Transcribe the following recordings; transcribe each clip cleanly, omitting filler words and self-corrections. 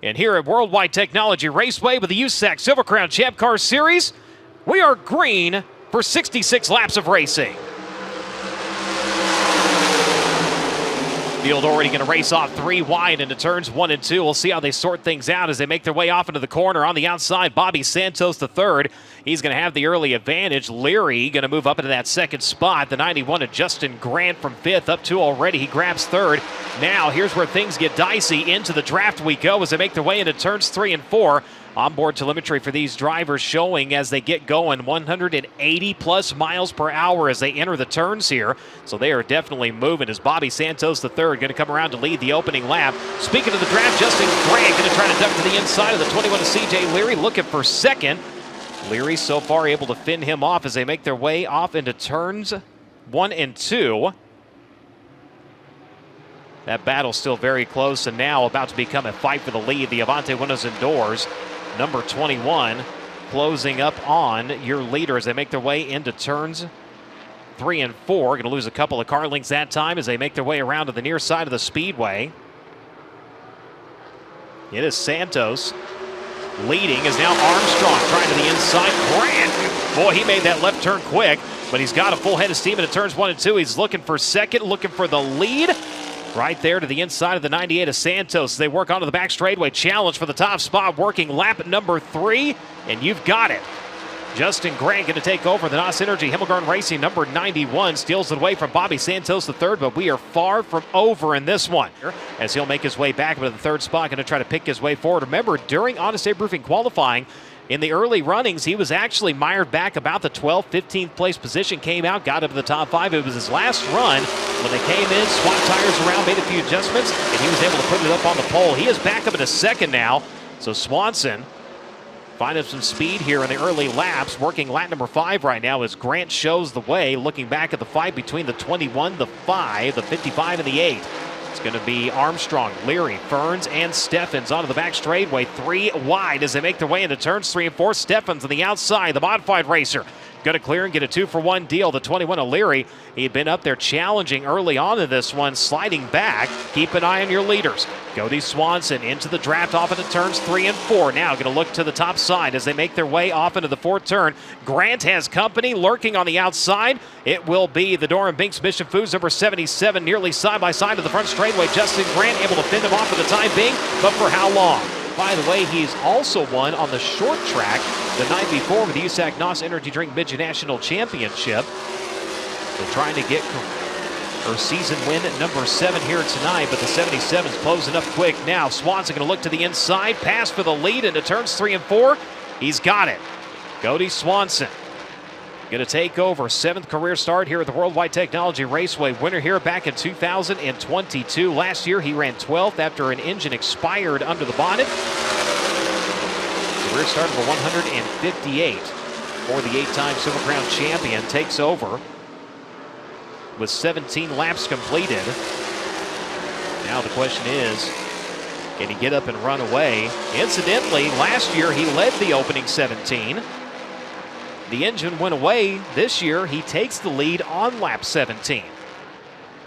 And here at Worldwide Technology Raceway with the USAC Silver Crown Champ Car Series, we are green for 66 laps of racing. Field already going to race off 3 wide into turns 1 and 2. We'll see how they sort things out as they make their way off into the corner. On the outside, Bobby Santos III. He's going to have the early advantage. Leary going to move up into that second spot. The 91 of Justin Grant from 5th, up 2 already. He grabs 3rd. Now here's where things get dicey. Into the draft we go as they make their way into turns 3 and 4. Onboard telemetry for these drivers showing as they get going 180 plus miles per hour as they enter the turns here. So they are definitely moving as Bobby Santos III going to come around to lead the opening lap. Speaking of the draft, Justin Grant going to try to duck to the inside of the 21 of CJ Leary, looking for 2nd. Leary so far able to fend him off as they make their way off into turns 1 and 2. That battle still very close and now about to become a fight for the lead. The Avante windows and doors. Number 21 closing up on your leader as they make their way into turns 3 and 4. Going to lose a couple of car lengths that time as they make their way around to the near side of the speedway. It is Santos leading is now Armstrong trying to the inside. Grant, boy, he made that left turn quick, but he's got a full head of steam into turns 1 and 2. He's looking for 2nd, looking for the lead. Right there to the inside of the 98 of Santos. They work onto the back straightaway. Challenge for the top spot. Working lap number 3. And you've got it. Justin Grant going to take over. The NOS Energy Himmelgarn Racing number 91 steals it away from Bobby Santos III, but we are far from over in this one. As he'll make his way back into the 3rd spot, going to try to pick his way forward. Remember, during Honest Abe Roofing qualifying, in the early runnings, he was actually mired back about the 12th, 15th place position, came out, got up to the top 5. It was his last run when they came in, swapped tires around, made a few adjustments, and he was able to put it up on the pole. He is back up into 2nd now, so Swanson finding some speed here in the early laps, working lap number 5 right now as Grant shows the way, looking back at the fight between the 21, the 5, the 55, and the 8. It's going to be Armstrong, Leary, Ferns, and Steffens onto the back straightaway. 3 wide as they make their way into turns 3 and 4. Steffens on the outside, the modified racer. Going to clear and get a 2-for-1 deal. The 21 of Leary, he had been up there challenging early on in this one, sliding back. Keep an eye on your leaders. Cody Swanson into the draft off into turns 3 and 4. Now going to look to the top side as they make their way off into the 4th turn. Grant has company lurking on the outside. It will be the Doran Binks Mission Foods number 77, nearly side by side to the front straightaway. Justin Grant able to fend him off for the time being, but for how long? By the way, he's also won on the short track the night before with the USAC NOS Energy Drink Midget National Championship. So trying to get her season win at number 7 here tonight, but the 77's closing up quick now. Swanson going to look to the inside, pass for the lead into turns 3 and 4. He's got it. Cody Swanson going to take over. 7th career start here at the Worldwide Technology Raceway. Winner here back in 2022. Last year he ran 12th after an engine expired under the bonnet. Career start number 158 for the 8-time Silver Crown champion. Takes over with 17 laps completed. Now the question is, can he get up and run away? Incidentally, last year he led the opening 17. The engine went away. This year, he takes the lead on lap 17.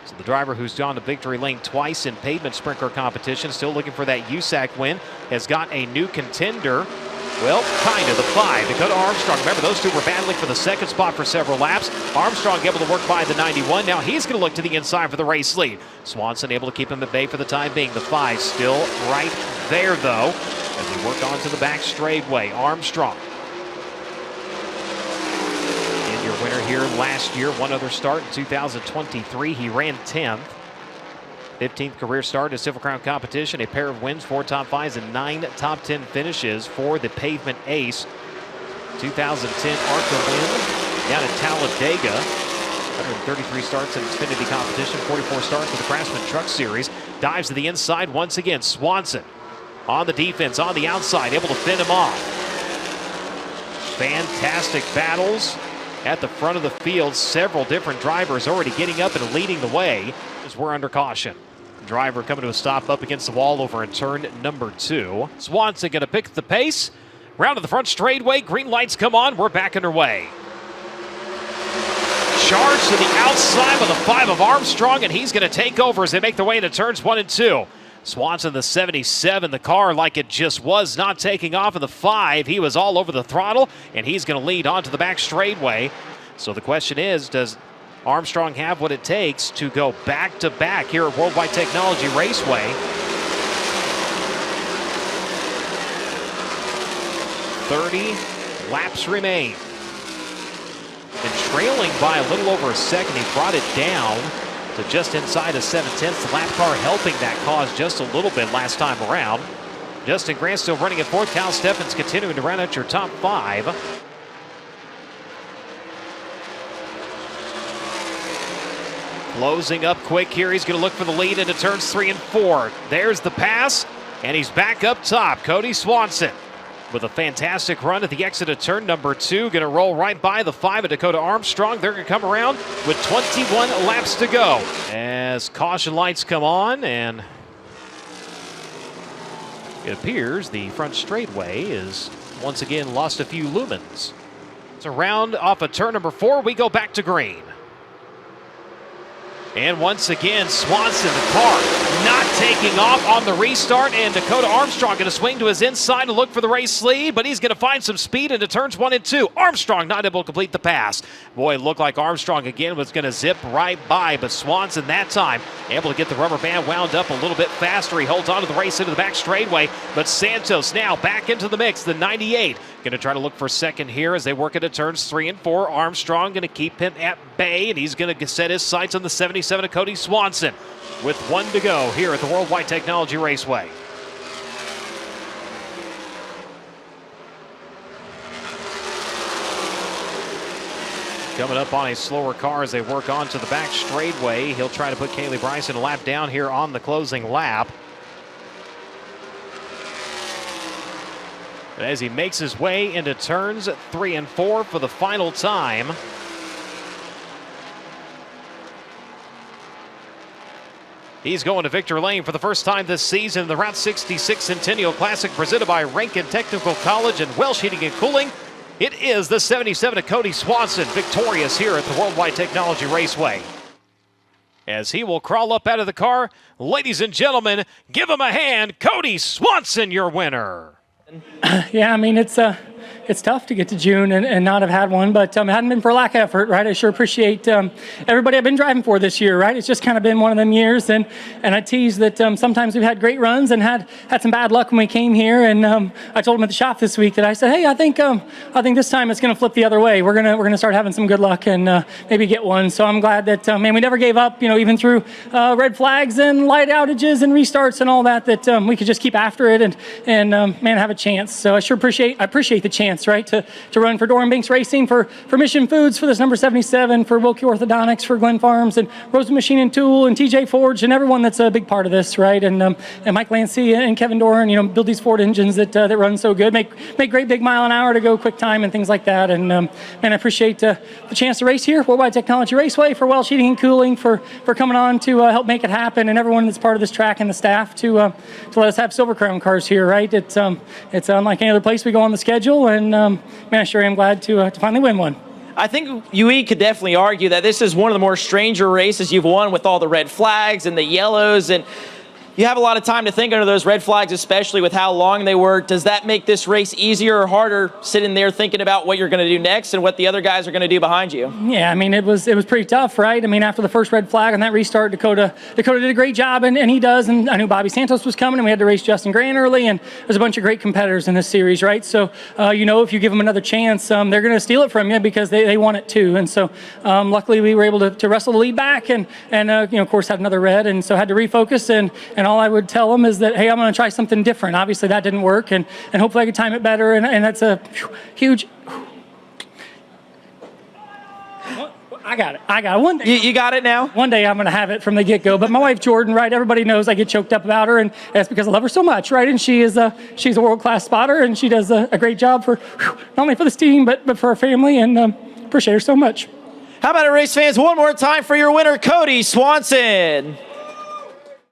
So the driver who's gone to victory lane twice in pavement sprinkler competition, still looking for that USAC win, has got a new contender. Well, kind of, the 5, Dakota Armstrong. Remember, those two were battling for the 2nd spot for several laps. Armstrong able to work by the 91. Now he's going to look to the inside for the race lead. Swanson able to keep him at bay for the time being. The 5 still right there, though, as we work on to the back straightaway. Armstrong, your winner here last year. One other start in 2023. He ran 10th. 15th career start in a Silver Crown competition. A pair of wins, 4 top 5s, and 9 top 10 finishes for the pavement ace. 2010 ARCA win down at Talladega. 133 starts in Xfinity competition. 44 starts with the Craftsman Truck Series. Dives to the inside once again. Swanson on the defense, on the outside, able to fend him off. Fantastic battles at the front of the field. Several different drivers already getting up and leading the way as we're under caution. Driver coming to a stop up against the wall over in turn number 2. Swanson going to pick the pace. Round to the front straightaway. Green lights come on. We're back underway. Charge to the outside with the 5 of Armstrong, and he's going to take over as they make their way into turns 1 and 2. Swanson, the 77, the car like it just was not taking off in the 5. He was all over the throttle, and he's going to lead onto the back straightaway. So the question is, does Armstrong have what it takes to go back-to-back here at Worldwide Technology Raceway? 30 laps remain. Been trailing by a little over a second. He brought it down to just inside of 7/10. The lap car helping that cause just a little bit last time around. Justin Grant still running at 4th. Cal Steffens continuing to run out your top 5. Closing up quick here. He's going to look for the lead into turns 3 and 4. There's the pass, and he's back up top. Cody Swanson with a fantastic run at the exit of turn number 2. Going to roll right by the 5 of Dakota Armstrong. They're going to come around with 21 laps to go as caution lights come on, and it appears the front straightaway is once again lost a few lumens. It's a round off of turn number 4. We go back to green. And once again, Swanson, the car not taking off on the restart, and Dakota Armstrong going to swing to his inside to look for the race lead, but he's going to find some speed into turns 1 and 2. Armstrong not able to complete the pass. Boy, it looked like Armstrong again was going to zip right by, but Swanson that time able to get the rubber band wound up a little bit faster. He holds on to the race into the back straightaway, but Santos now back into the mix, the 98. Going to try to look for second here as they work into turns 3 and 4. Armstrong going to keep him at bay, and he's going to set his sights on the 77 of Cody Swanson with 1 to go here at the Worldwide Technology Raceway. Coming up on a slower car as they work on to the back straightaway. He'll try to put Kaylee Bryson a lap down here on the closing lap. But as he makes his way into turns 3 and 4 for the final time, he's going to victory lane for the first time this season. The Route 66 Centennial Classic presented by Ranken Technical College and Welsch Heating and Cooling. It is the 77 of Cody Swanson victorious here at the Worldwide Technology Raceway. As he will crawl up out of the car, ladies and gentlemen, give him a hand. Cody Swanson, your winner. Yeah, I mean, it's tough to get to June and not have had one, but it hadn't been for lack of effort, right? I sure appreciate everybody I've been driving for this year, right? It's just kind of been one of them years, and I tease that sometimes we've had great runs and had some bad luck when we came here, and I told him at the shop this week that I said, hey, I think this time it's going to flip the other way. We're gonna start having some good luck and maybe get one. So I'm glad that man, we never gave up, even through red flags and light outages and restarts and all that we could just keep after it and man, have a chance. So I appreciate the chance, right, to run for Doran Banks Racing, for Mission Foods, for this number 77, for Wilkie Orthodontics, for Glenn Farms, and Rosen Machine and Tool, and TJ Forge, and everyone that's a big part of this, right, and Mike Lancey and Kevin Doran, build these Ford engines that run so good, make great big mile an hour to go quick time and things like that, and man, I appreciate the chance to race here, Worldwide Technology Raceway, for Welsch Heating and Cooling, for coming on to help make it happen, and everyone that's part of this track and the staff to let us have Silver Crown cars here, right. It's unlike any other place we go on the schedule, and man, I sure am glad to finally win one. I think UE could definitely argue that this is one of the more stranger races you've won, with all the red flags and the yellows, and you have a lot of time to think under those red flags, especially with how long they were. Does that make this race easier or harder, sitting there thinking about what you're going to do next and what the other guys are going to do behind you? Yeah, I mean, it was pretty tough, right? I mean, after the first red flag on that restart, Dakota did a great job, and he does. And I knew Bobby Santos was coming, and we had to race Justin Grant early, and there's a bunch of great competitors in this series, right? So, if you give them another chance, they're going to steal it from you because they want it too. And so, luckily, we were able to wrestle the lead back, and of course, had another red, and so had to refocus. And all I would tell them is that, hey, I'm going to try something different. Obviously, that didn't work, and hopefully I could time it better. And that's a huge. I got it. One day. You got it now? One day I'm going to have it from the get-go. But my wife, Jordan, right, everybody knows I get choked up about her, and that's because I love her so much, right? And she's a world-class spotter, and she does a great job for not only for this team, but for our family, and appreciate her so much. How about it, race fans? One more time for your winner, Cody Swanson.